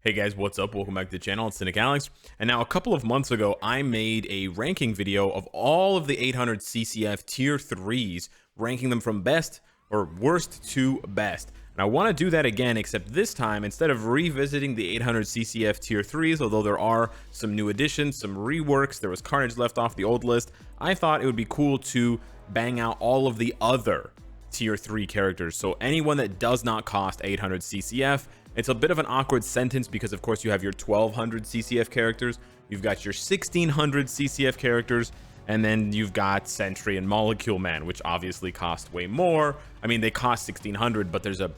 Hey guys, what's up? Welcome back to the channel. It's Cynicalex. And now a couple of months ago, I made a ranking video of all of the 800 CCF tier 3s, ranking them from best or worst to best. And I want to do that again, except this time, instead of revisiting the 800 CCF tier 3s, although there are some new additions, some reworks, there was Carnage left off the old list, I thought it would be cool to bang out all of the other tier 3 characters. So anyone that does not cost 800 CCF. It's a bit of an awkward sentence because of course you have your 1200 CCF characters, you've got your 1600 CCF characters, and then you've got Sentry and Molecule Man, which obviously cost way more. I mean, they cost 1600, but there's an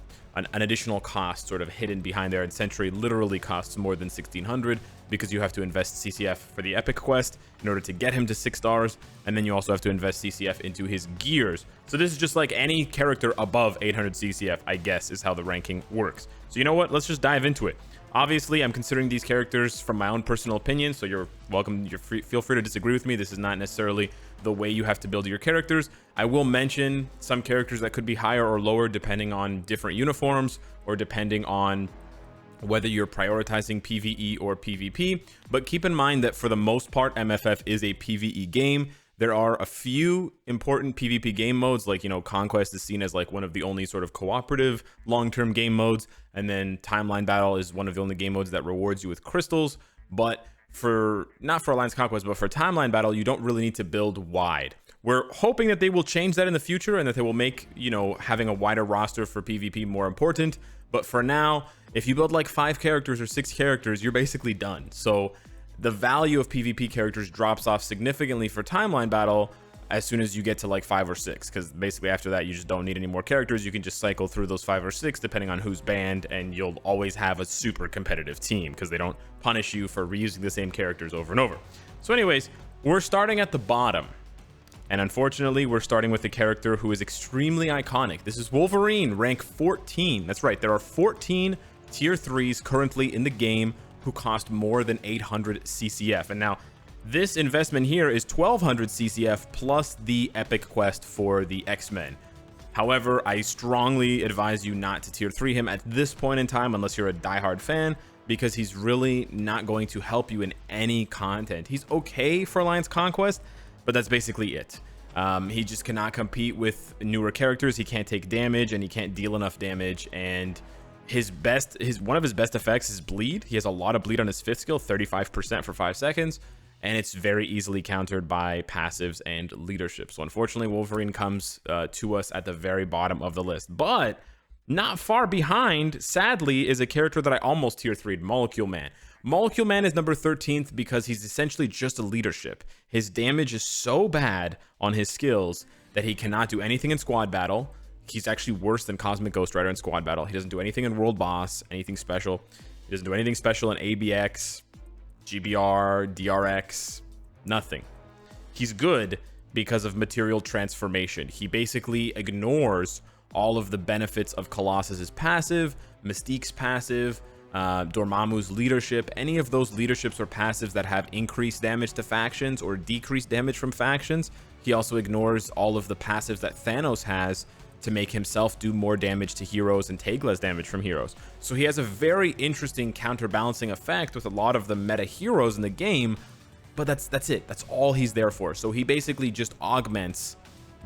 additional cost sort of hidden behind there, and Sentry literally costs more than 1600 because you have to invest CCF for the Epic Quest in order to get him to 6 stars, and then you also have to invest CCF into his gears. So this is just like any character above 800 CCF, I guess, is how the ranking works. So you know what? Let's just dive into it. Obviously, I'm considering these characters from my own personal opinion, so you're welcome. Feel free to disagree with me. This is not necessarily the way you have to build your characters. I will mention some characters that could be higher or lower depending on different uniforms or depending on whether you're prioritizing PvE or PvP. But keep in mind that for the most part, MFF is a PvE game. There are a few important PvP game modes, like, you know, Conquest is seen as like one of the only sort of cooperative long-term game modes, and then Timeline Battle is one of the only game modes that rewards you with crystals. But not for Alliance Conquest, but for Timeline Battle, you don't really need to build wide. We're hoping that they will change that in the future and that they will make, you know, having a wider roster for PvP more important. But for now, if you build like 5 characters or 6 characters, you're basically done. So the value of PvP characters drops off significantly for Timeline Battle as soon as you get to like 5 or 6, because basically after that you just don't need any more characters. You can just cycle through those 5 or 6 depending on who's banned, and you'll always have a super competitive team because they don't punish you for reusing the same characters over and over. So anyways, we're starting at the bottom, and unfortunately we're starting with a character who is extremely iconic. This is Wolverine, rank 14. That's right, there are 14 tier 3s currently in the game who cost more than 800 CCF. And now this investment here is 1200 CCF plus the Epic Quest for the X-Men. However, I strongly advise you not to tier 3 him at this point in time unless you're a diehard fan, because he's really not going to help you in any content. He's okay for Alliance Conquest, but that's basically it. He just cannot compete with newer characters. He can't take damage, and he can't deal enough damage, and one of his best effects is bleed. He has a lot of bleed on his 5th skill, 35% for 5 seconds, and it's very easily countered by passives and leadership. So unfortunately, Wolverine comes to us at the very bottom of the list. But not far behind, sadly, is a character that I almost tier 3'd, Molecule Man. Molecule Man is number 13th because he's essentially just a leadership. His damage is so bad on his skills that he cannot do anything in squad battle. He's actually worse than Cosmic Ghost Rider in squad battle. He doesn't do anything in World Boss, anything special. He doesn't do anything special in ABX, GBR, DRX, nothing. He's good because of material transformation. He basically ignores all of the benefits of Colossus's passive, Mystique's passive, Dormammu's leadership, any of those leaderships or passives that have increased damage to factions or decreased damage from factions. He also ignores all of the passives that Thanos has to make himself do more damage to heroes and take less damage from heroes. So he has a very interesting counterbalancing effect with a lot of the meta heroes in the game, but that's it. That's all he's there for. So he basically just augments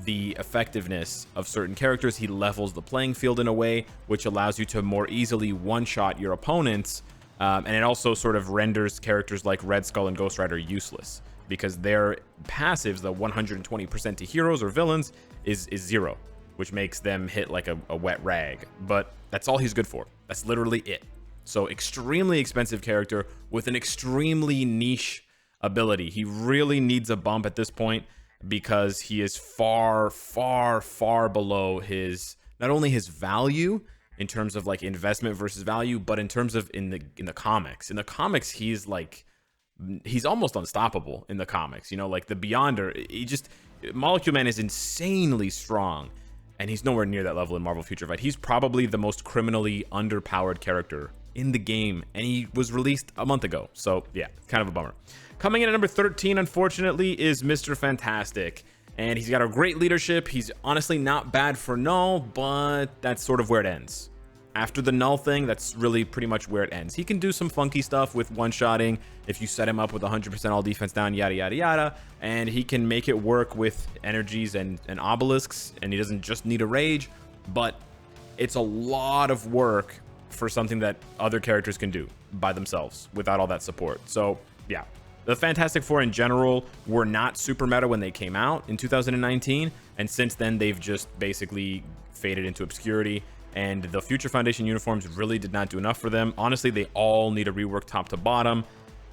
the effectiveness of certain characters. He levels the playing field in a way which allows you to more easily one-shot your opponents, and it also sort of renders characters like Red Skull and Ghost Rider useless because their passives, the 120% to heroes or villains, is 0. Which makes them hit like a wet rag. But that's all he's good for. That's literally it. So extremely expensive character with an extremely niche ability. He really needs a bump at this point because he is far, far, far below his, not only his value in terms of like investment versus value, but in terms of in the comics. In the comics, he's almost unstoppable in the comics. You know, like the Beyonder, Molecule Man is insanely strong. And he's nowhere near that level in Marvel Future Fight. He's probably the most criminally underpowered character in the game, and he was released a month ago. So yeah, kind of a bummer. Coming in at number 13, unfortunately, is Mr. Fantastic. And he's got a great leadership. He's honestly not bad for null, but that's sort of where it ends. After the null thing, that's really pretty much where it ends. He can do some funky stuff with one-shotting if you set him up with 100% all defense down, yada, yada, yada. And he can make it work with energies and obelisks, and he doesn't just need a rage. But it's a lot of work for something that other characters can do by themselves without all that support. So, yeah. The Fantastic Four in general were not super meta when they came out in 2019. And since then, they've just basically faded into obscurity. And the Future Foundation uniforms really did not do enough for them. Honestly, they all need a rework top to bottom,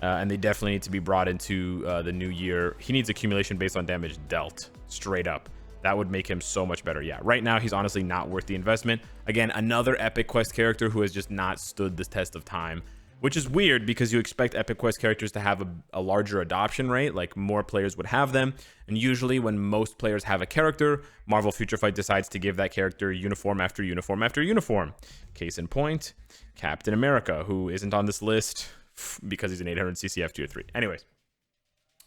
and they definitely need to be brought into the new year. He needs accumulation based on damage dealt, straight up. That would make him so much better. Yeah, right now, he's honestly not worth the investment. Again, another Epic Quest character who has just not stood the test of time, which is weird because you expect Epic Quest characters to have a larger adoption rate, like more players would have them. And usually when most players have a character, Marvel Future Fight decides to give that character uniform after uniform after uniform. Case in point, Captain America, who isn't on this list because he's an 800 CCF tier 3. Anyways,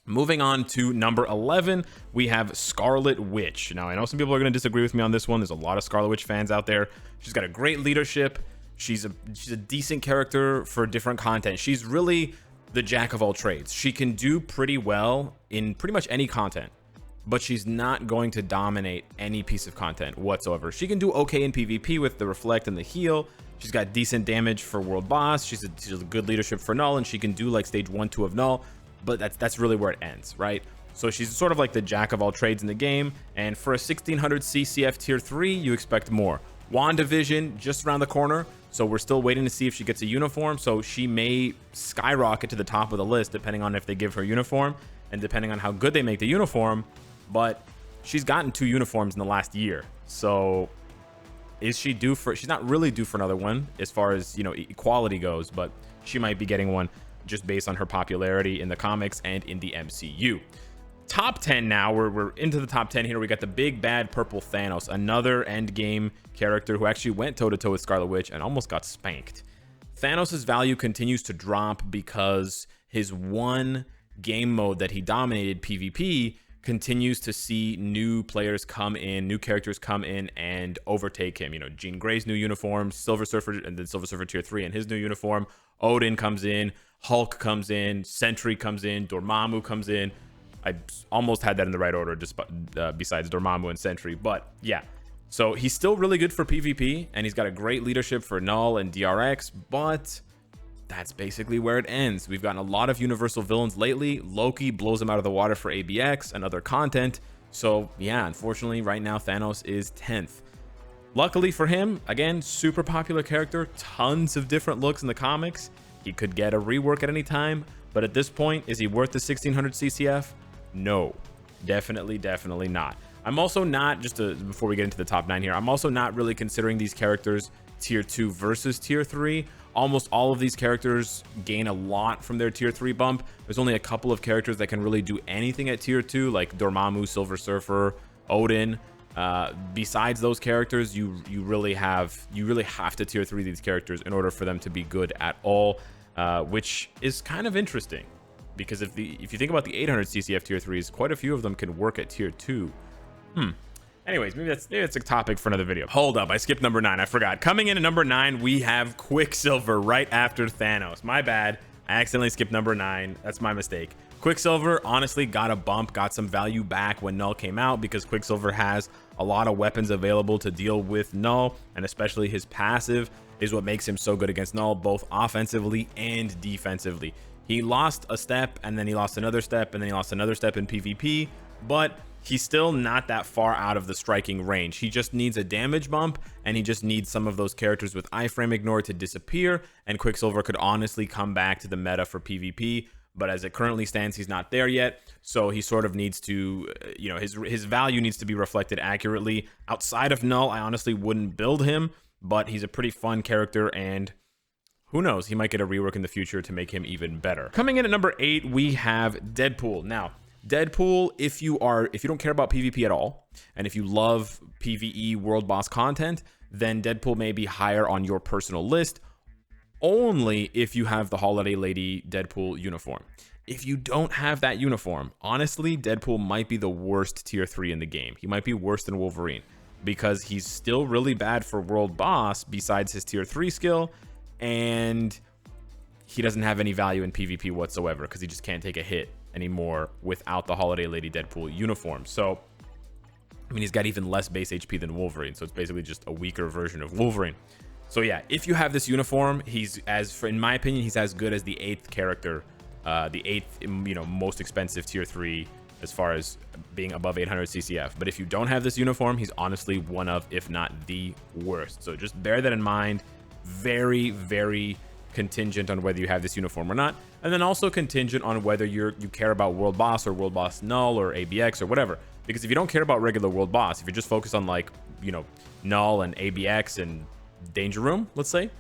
moving on to number 11, we have Scarlet Witch. Now, I know some people are going to disagree with me on this one. There's a lot of Scarlet Witch fans out there. She's got a great leadership. She's a decent character for different content. She's really the jack of all trades. She can do pretty well in pretty much any content, but she's not going to dominate any piece of content whatsoever. She can do okay in PvP with the reflect and the heal. She's got decent damage for world boss. She's a good leadership for null, and she can do like stage 1, 2 of null, but that's really where it ends, right? So she's sort of like the jack of all trades in the game, and for a 1600 CCF tier 3, you expect more. WandaVision just around the corner, so we're still waiting to see if she gets a uniform. So she may skyrocket to the top of the list depending on if they give her a uniform and depending on how good they make the uniform. But she's gotten 2 uniforms in the last year, so is she due for? She's not really due for another one as far as, you know, equality goes, but she might be getting one just based on her popularity in the comics and in the MCU. Top 10 now. We're into the top 10 here. We got the big bad purple Thanos, another end game character who actually went toe-to-toe with Scarlet Witch and almost got spanked. Thanos' value continues to drop because his one game mode that he dominated, PvP, continues to see new players come in, new characters come in and overtake him. You know, Jean Grey's new uniform, Silver Surfer, and then Silver Surfer tier 3 in his new uniform. Odin comes in, Hulk comes in, Sentry comes in, Dormammu comes in. I almost had that in the right order, just besides Dormammu and Sentry. But yeah, so he's still really good for PvP, and he's got a great leadership for Null and DRX, but that's basically where it ends. We've gotten a lot of universal villains lately. Loki blows him out of the water for ABX and other content. So yeah, unfortunately, right now, Thanos is 10th. Luckily for him, again, super popular character, tons of different looks in the comics. He could get a rework at any time, but at this point, is he worth the 1600 CCF? No, definitely not. I'm also not, before we get into the top 9 here, I'm also not really considering these characters tier 2 versus tier 3. Almost all of these characters gain a lot from their tier 3 bump. There's only a couple of characters that can really do anything at tier 2, like Dormammu, Silver Surfer, Odin. Besides those characters, you really have to tier 3 these characters in order for them to be good at all, which is kind of interesting. Because if you think about the 800 CCF tier 3s, quite a few of them can work at tier 2. Anyways, maybe that's a topic for another video. Hold up, I skipped number 9. I forgot. Coming in at number 9, we have Quicksilver right after Thanos. My bad. I accidentally skipped number 9. That's my mistake. Quicksilver honestly got a bump, got some value back when Null came out because Quicksilver has a lot of weapons available to deal with Null, and especially his passive is what makes him so good against Null, both offensively and defensively. He lost a step, and then he lost another step, and then he lost another step in PvP, but he's still not that far out of the striking range. He just needs a damage bump, and he just needs some of those characters with iframe ignore to disappear, and Quicksilver could honestly come back to the meta for PvP, but as it currently stands, he's not there yet, so he sort of needs to, you know, his value needs to be reflected accurately. Outside of Null, I honestly wouldn't build him, but he's a pretty fun character, and who knows, he might get a rework in the future to make him even better. Coming in at number 8, we have Deadpool. Now, Deadpool, if you don't care about PvP at all, and if you love PvE world boss content, then Deadpool may be higher on your personal list, only if you have the Holiday Lady Deadpool uniform. If you don't have that uniform, honestly, Deadpool might be the worst tier 3 in the game. He might be worse than Wolverine. because he's still really bad for world boss besides his tier 3 skill, and he doesn't have any value in PvP whatsoever because he just can't take a hit anymore without the Holiday Lady Deadpool uniform. So I mean, he's got even less base HP than Wolverine, so it's basically just a weaker version of Wolverine. So yeah, if you have this uniform, in my opinion, he's as good as the 8th character, the 8th, most expensive tier 3 as far as being above 800 CCF. But if you don't have this uniform, he's honestly one of, if not the worst. So just bear that in mind. Very, very contingent on whether you have this uniform or not, and then also contingent on whether you care about world boss or world boss null or ABX or whatever. Because if you don't care about regular world boss, if you're just focused on null and ABX and danger room, let's say,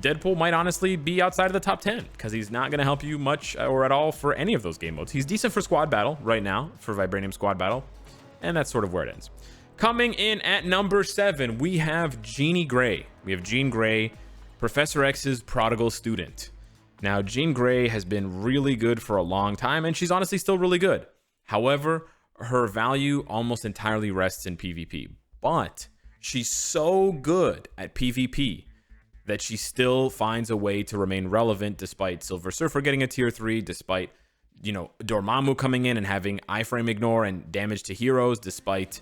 Deadpool might honestly be outside of the top 10 because he's not going to help you much or at all for any of those game modes. He's decent for squad battle right now, for Vibranium squad battle, and that's sort of where it ends. Coming in at number 7, we have Jean Grey. We have Jean Grey, Professor X's prodigal student. Now, Jean Grey has been really good for a long time, and she's honestly still really good. However, her value almost entirely rests in PvP, but she's so good at PvP that she still finds a way to remain relevant despite Silver Surfer getting a tier 3, despite, Dormammu coming in and having iframe ignore and damage to heroes, despite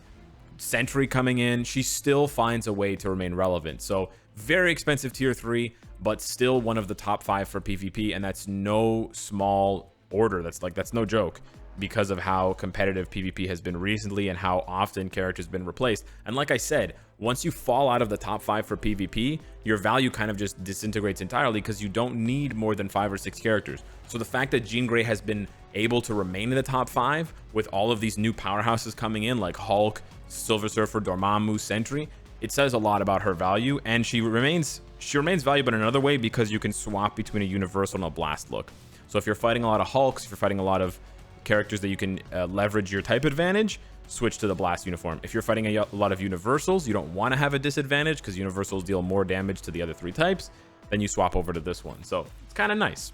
Sentry coming in. She still finds a way to remain relevant. So very expensive tier 3, but still one of the top 5 for PvP, and that's no small order. That's no joke, because of how competitive PvP has been recently and how often characters have been replaced. And like I said, once you fall out of the top 5 for PvP, your value kind of just disintegrates entirely because you don't need more than 5 or 6 characters. So the fact that Jean Grey has been able to remain in the top 5 with all of these new powerhouses coming in like Hulk, Silver Surfer, Dormammu, Sentry, it says a lot about her value, and she remains valuable in another way because you can swap between a universal and a blast look. So if you're fighting a lot of Hulks, if you're fighting a lot of characters that you can leverage your type advantage, switch to the blast uniform. If you're fighting a lot of universals, you don't want to have a disadvantage because universals deal more damage to the other 3 types, then you swap over to this one. So it's kind of nice.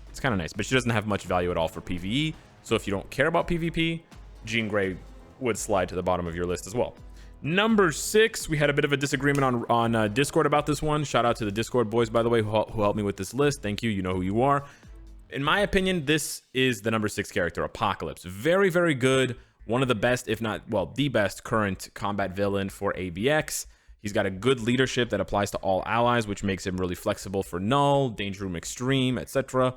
But she doesn't have much value at all for PvE. So if you don't care about PvP, Jean Grey would slide to the bottom of your list as well. Number 6, we had a bit of a disagreement on Discord about this one. Shout out to the Discord boys, by the way, who helped me with this list. Thank you. You know who you are. In my opinion, this is the number 6 character, Apocalypse. Very, very good. One of the best, if not, well, the best current combat villain for ABX. He's got a good leadership that applies to all allies, which makes him really flexible for Null, Danger Room Extreme, etc.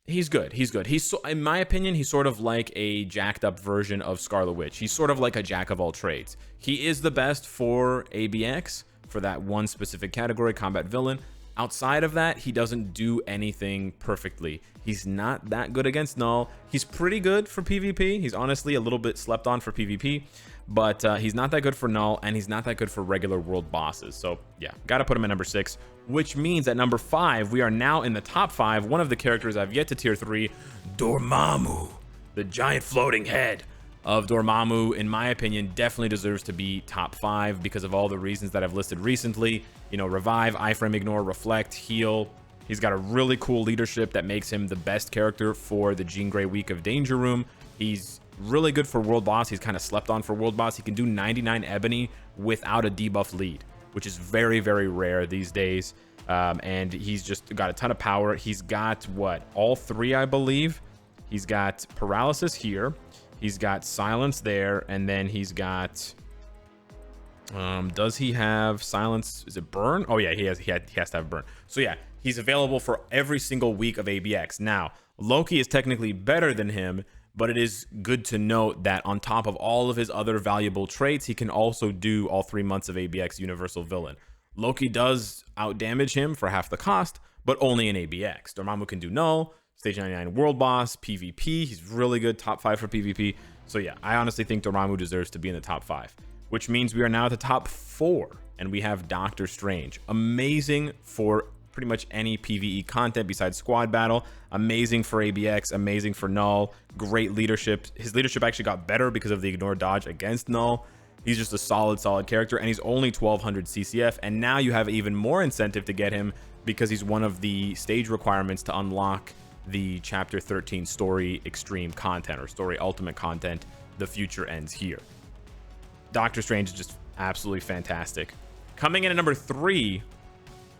He's good. In my opinion, he's sort of like a jacked up version of Scarlet Witch. He's sort of like a jack of all trades. He is the best for ABX, for that one specific category, combat villain. Outside of that, he doesn't do anything perfectly. He's not that good against Null. He's pretty good for PvP. He's honestly a little bit slept on for PvP, but he's not that good for Null, and he's not that good for regular world bosses. So yeah, gotta put him at number 6, which means at number 5, we are now in the top 5. One of the characters I've yet to tier 3, Dormammu, the giant floating head of Dormammu, in my opinion, definitely deserves to be top 5 because of all the reasons that I've listed recently. Revive, iframe ignore, reflect, heal. He's got a really cool leadership that makes him the best character for the Jean Grey week of Danger Room. He's really good for world boss. He's kind of slept on for world boss. He can do 99 ebony without a debuff lead, which is very, very rare these days. And he's just got a ton of power. He's got all 3, I believe. He's got paralysis here. He's got silence there, and then he's got does he have silence? Is it burn? Oh yeah, he has to have burn. So yeah, he's available for every single week of ABX. Now, Loki is technically better than him, but it is good to note that on top of all of his other valuable traits, he can also do all 3 months of ABX universal villain. Loki does outdamage him for half the cost, but only in ABX. Dormammu can do null, stage 99 world boss, PvP. He's really good, top 5 for PvP. So yeah, I honestly think Dormammu deserves to be in the top 5, which means we are now at the top 4, and we have Doctor Strange. Amazing for pretty much any PvE content besides squad battle. Amazing for ABX, amazing for Null. Great leadership. His leadership actually got better because of the ignore dodge against Null. He's just a solid character, and he's only 1200 CCF, and now you have even more incentive to get him because he's one of the stage requirements to unlock the chapter 13 story extreme content or story ultimate content. The future ends here. Doctor Strange is just Absolutely fantastic. Coming in at number 3,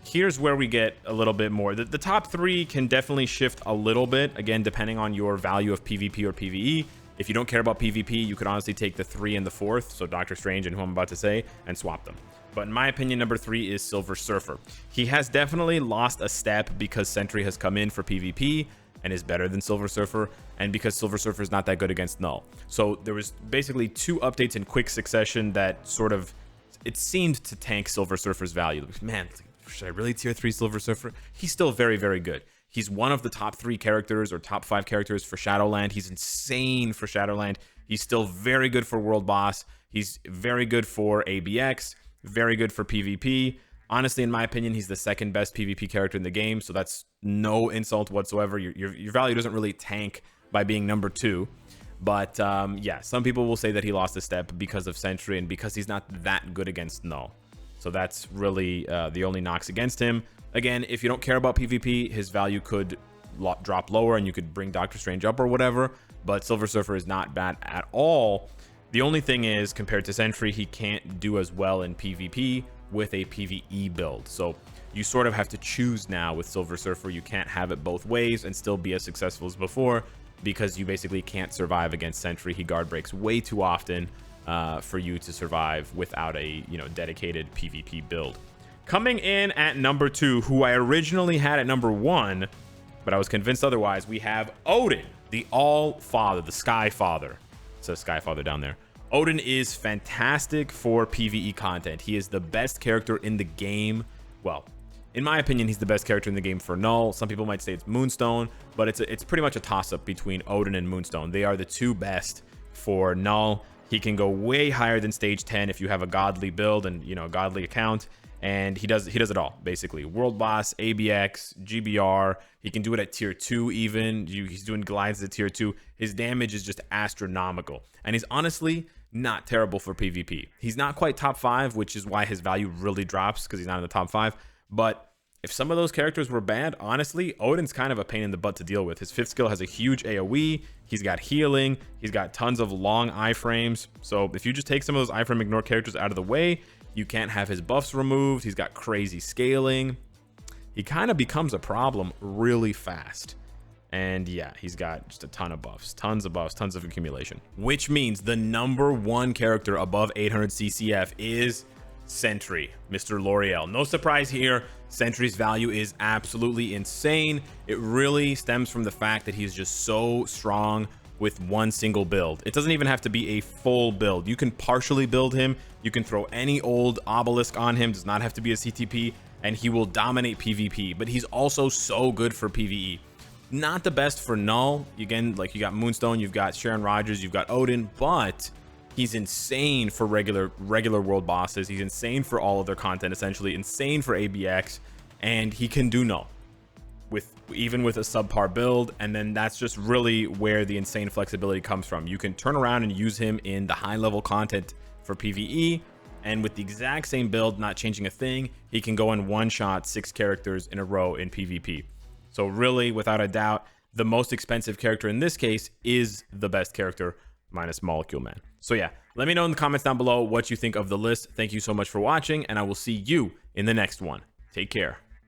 here's where we get a little bit more. The top 3 can definitely shift a little bit, again, depending on your value of PvP or PvE. If you don't care about PvP, you could honestly take the 3 and the 4th, so Doctor Strange and who I'm about to say, and swap them. But in my opinion, number 3 is Silver Surfer. He has definitely lost a step because Sentry has come in for PvP and is better than Silver Surfer, and because Silver Surfer is not that good against Null. So there was basically 2 updates in quick succession that sort of, it seemed to tank Silver Surfer's value. Man, should I really tier 3 Silver Surfer? He's still very, very good. He's one of the top 3 characters or top 5 characters for Shadowland. He's insane for Shadowland. He's still very good for World Boss. He's very good for ABX, very good for PvP. Honestly, in my opinion, he's the 2nd best PvP character in the game, so that's no insult whatsoever. Your value doesn't really tank by being number 2. But yeah, some people will say that he lost a step because of Sentry and because he's not that good against Null. So that's really the only knocks against him. Again, if you don't care about PvP, his value could drop lower and you could bring Doctor Strange up or whatever. But Silver Surfer is not bad at all. The only thing is, compared to Sentry, he can't do as well in PvP with a PvE build. So you sort of have to choose now with Silver Surfer. You can't have it both ways and still be as successful as before, because you basically can't survive against Sentry. He guard breaks way too often for you to survive without a dedicated PvP build. Coming in at number 2, who I originally had at number 1, but I was convinced otherwise, we have Odin, the All-Father, the Sky Father. It says Sky Father down there. Odin is fantastic for PvE content. He is the best character in the game. Well, in my opinion, he's the best character in the game for Null. Some people might say it's Moonstone, but it's pretty much a toss-up between Odin and Moonstone. They are the 2 best for Null. He can go way higher than stage 10 if you have a godly build and a godly account. And he does it all, basically. World Boss, ABX, GBR. He can do it at tier 2 even. He's doing glides at tier 2. His damage is just astronomical. And he's honestly not terrible for PvP. He's not quite top 5, which is why his value really drops, because he's not in the top 5. But if some of those characters were bad, honestly, Odin's kind of a pain in the butt to deal with. His 5th skill has a huge AoE. He's got healing. He's got tons of long iframes. So if you just take some of those iframe ignore characters out of the way, you can't have his buffs removed. He's got crazy scaling. He kind of becomes a problem really fast. And yeah, he's got just a ton of buffs, tons of accumulation. Which means the number 1 character above 800 CCF is Sentry, Mr. L'Oreal. No surprise here. Sentry's value is absolutely insane. It really stems from the fact that he's just so strong with one single build. It doesn't even have to be a full build. You can partially build him. You can throw any old obelisk on him. Does not have to be a CTP, and he will dominate PvP. But he's also so good for PvE. Not the best for Null. Again, like, you got Moonstone, you've got Sharon Rogers, you've got Odin, but he's insane for regular world bosses. He's insane for all of their content, essentially insane for ABX, and he can do Null even with a subpar build. And then that's just really where the insane flexibility comes from. You can turn around and use him in the high level content for PvE, and with the exact same build, not changing a thing, he can go and one-shot 6 characters in a row in PvP. So really, without a doubt, the most expensive character in this case is the best character, minus Molecule Man. So yeah, let me know in the comments down below what you think of the list. Thank you so much for watching, and I will see you in the next one. Take care.